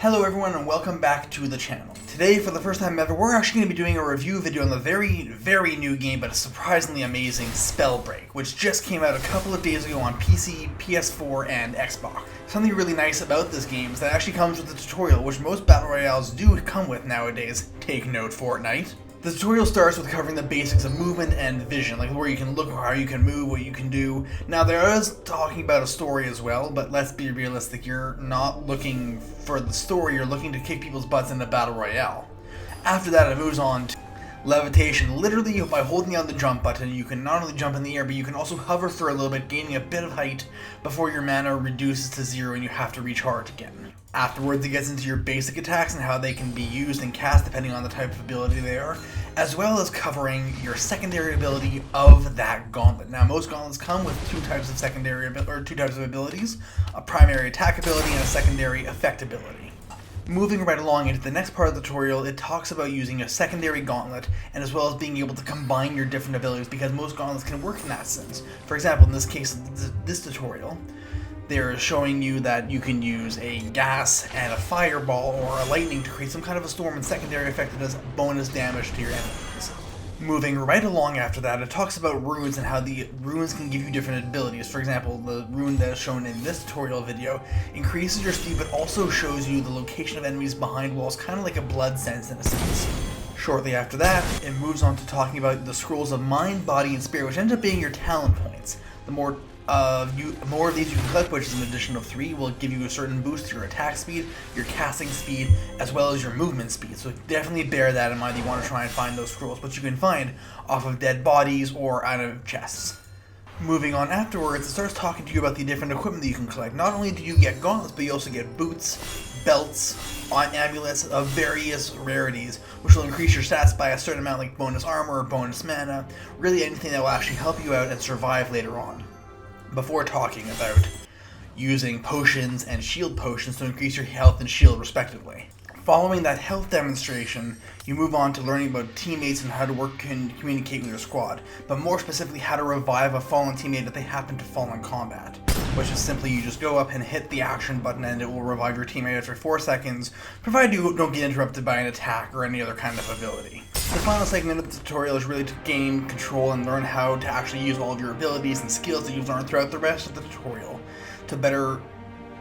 Hello everyone and welcome back to the channel. Today, for the first time ever, we're actually going to be doing a review video on the very new game, but a surprisingly amazing Spellbreak, which just came out a couple of days ago on PC, PS4, and Xbox. Something really nice about this game is that it actually comes with a tutorial, which most Battle Royales do come with nowadays. Take note, Fortnite. The tutorial starts with covering the basics of movement and vision, like where you can look, how you can move, what you can do. Now there is talking about a story as well, but let's be realistic, you're not looking for the story, you're looking to kick people's butts in a battle royale. After that it moves on to levitation. Literally by holding down the jump button, you can not only jump in the air, but you can also hover for a little bit, gaining a bit of height before your mana reduces to 0 and you have to recharge again. Afterwards, it gets into your basic attacks and how they can be used and cast depending on the type of ability they are, as well as covering your secondary ability of that gauntlet. Now, most gauntlets come with two types of abilities: a primary attack ability and a secondary effect ability. Moving right along into the next part of the tutorial, it talks about using a secondary gauntlet and as well as being able to combine your different abilities, because most gauntlets can work in that sense. For example, in this case, this tutorial, they're showing you that you can use a gas and a fireball or a lightning to create some kind of a storm and secondary effect that does bonus damage to your enemies. Moving right along after that, it talks about runes and how the runes can give you different abilities. For example, the rune that is shown in this tutorial video increases your speed but also shows you the location of enemies behind walls, kind of like a blood sense in a sense. Shortly after that, it moves on to talking about the scrolls of mind, body, and spirit, which end up being your talent points. The more of these you can collect, which is an addition of 3, will give you a certain boost to your attack speed, your casting speed, as well as your movement speed. So definitely bear that in mind. You want to try and find those scrolls, which you can find off of dead bodies or out of chests. Moving on afterwards, it starts talking to you about the different equipment that you can collect. Not only do you get gauntlets, but you also get boots, belts, amulets of various rarities, which will increase your stats by a certain amount, like bonus armor or bonus mana, really anything that will actually help you out and survive later on. Before talking about using potions and shield potions to increase your health and shield respectively. Following that health demonstration, you move on to learning about teammates and how to work and communicate with your squad, but more specifically how to revive a fallen teammate if they happen to fall in combat, which is simply you just go up and hit the action button and it will revive your teammate after 4 seconds, provided you don't get interrupted by an attack or any other kind of ability. The final segment of the tutorial is really to gain control and learn how to actually use all of your abilities and skills that you've learned throughout the rest of the tutorial to better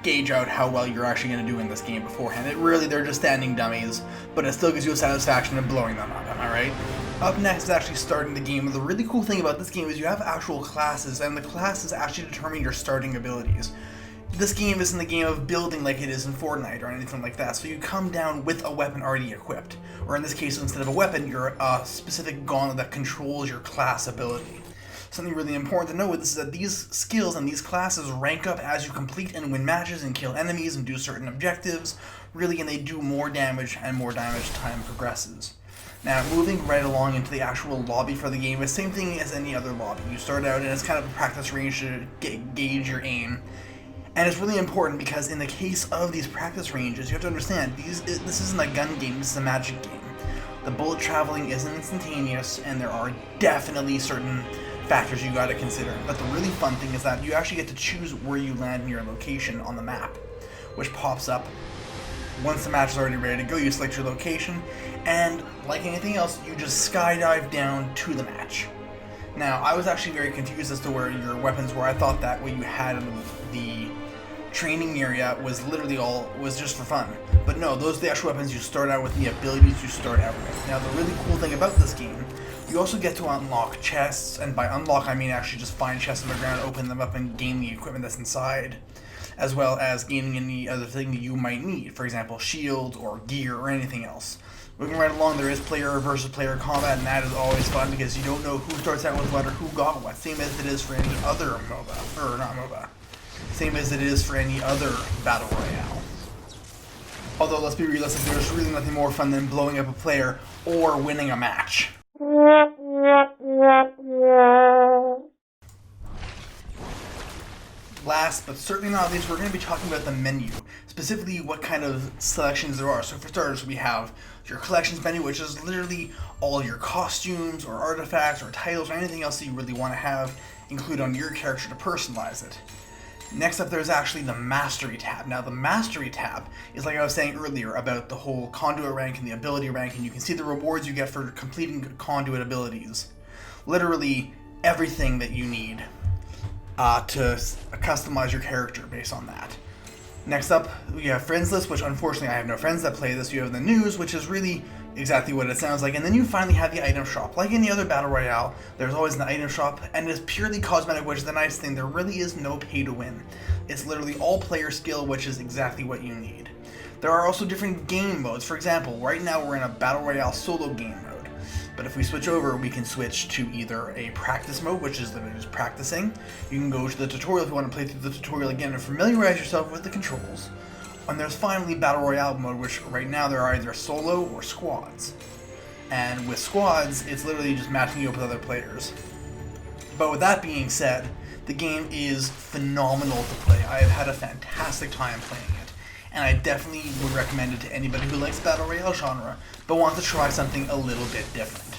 gauge out how well you're actually going to do in this game beforehand. They're just standing dummies, but it still gives you a satisfaction of blowing them up, am I right? Up next is actually starting the game, and the really cool thing about this game is you have actual classes, and the classes actually determine your starting abilities. This game isn't a game of building like it is in Fortnite or anything like that, so you come down with a weapon already equipped. Or in this case, instead of a weapon, you're a specific gauntlet that controls your class ability. Something really important to know with this is that these skills and these classes rank up as you complete and win matches and kill enemies and do certain objectives, really, and they do more damage and more damage as time progresses. Now, moving right along into the actual lobby for the game, it's the same thing as any other lobby. You start out and it's kind of a practice range to gauge your aim. And it's really important because in the case of these practice ranges, you have to understand, this isn't a gun game, this is a magic game. The bullet traveling isn't instantaneous, and there are definitely certain factors you gotta consider. But the really fun thing is that you actually get to choose where you land in your location on the map, which pops up. Once the match is already ready to go, you select your location, and like anything else, you just skydive down to the match. Now, I was actually very confused as to where your weapons were. I thought that what you had in the training area was just for fun. But no, those are the actual weapons you start out with and the abilities you start out with. Now, the really cool thing about this game, you also get to unlock chests, and by unlock I mean actually just find chests on the ground, open them up, and gain the equipment that's inside, as well as gaining any other thing you might need, for example, shields or gear or anything else. Moving right along, there is player versus player combat, and that is always fun because you don't know who starts out with what or who got what, same as it is for any other same as it is for any other battle royale. Although, let's be realistic, there's really nothing more fun than blowing up a player or winning a match. Last but certainly not least, we're going to be talking about the menu, specifically what kind of selections there are. So for starters, we have your collections menu, which is literally all your costumes or artifacts or titles or anything else that you really want to have included on your character to personalize it. Next up, there's actually the Mastery tab. Now, the Mastery tab is like I was saying earlier about the whole Conduit rank and the Ability rank, and you can see the rewards you get for completing Conduit abilities. Literally everything that you need to customize your character based on that. Next up, we have Friends List, which unfortunately I have no friends that play this. You have the News, which is really exactly what it sounds like. And then you finally have the Item Shop. Like any other Battle Royale, there's always an Item Shop, and it's purely cosmetic, which is the nice thing. There really is no pay to win. It's literally all player skill, which is exactly what you need. There are also different game modes. For example, right now we're in a Battle Royale solo game mode. But if we switch over, we can switch to either a practice mode, which is literally just practicing. You can go to the tutorial if you want to play through the tutorial again and familiarize yourself with the controls. And there's finally Battle Royale mode, which right now there are either solo or squads. And with squads, it's literally just matching you up with other players. But with that being said, the game is phenomenal to play. I have had a fantastic time playing it. And I definitely would recommend it to anybody who likes Battle Royale genre, but wants to try something a little bit different.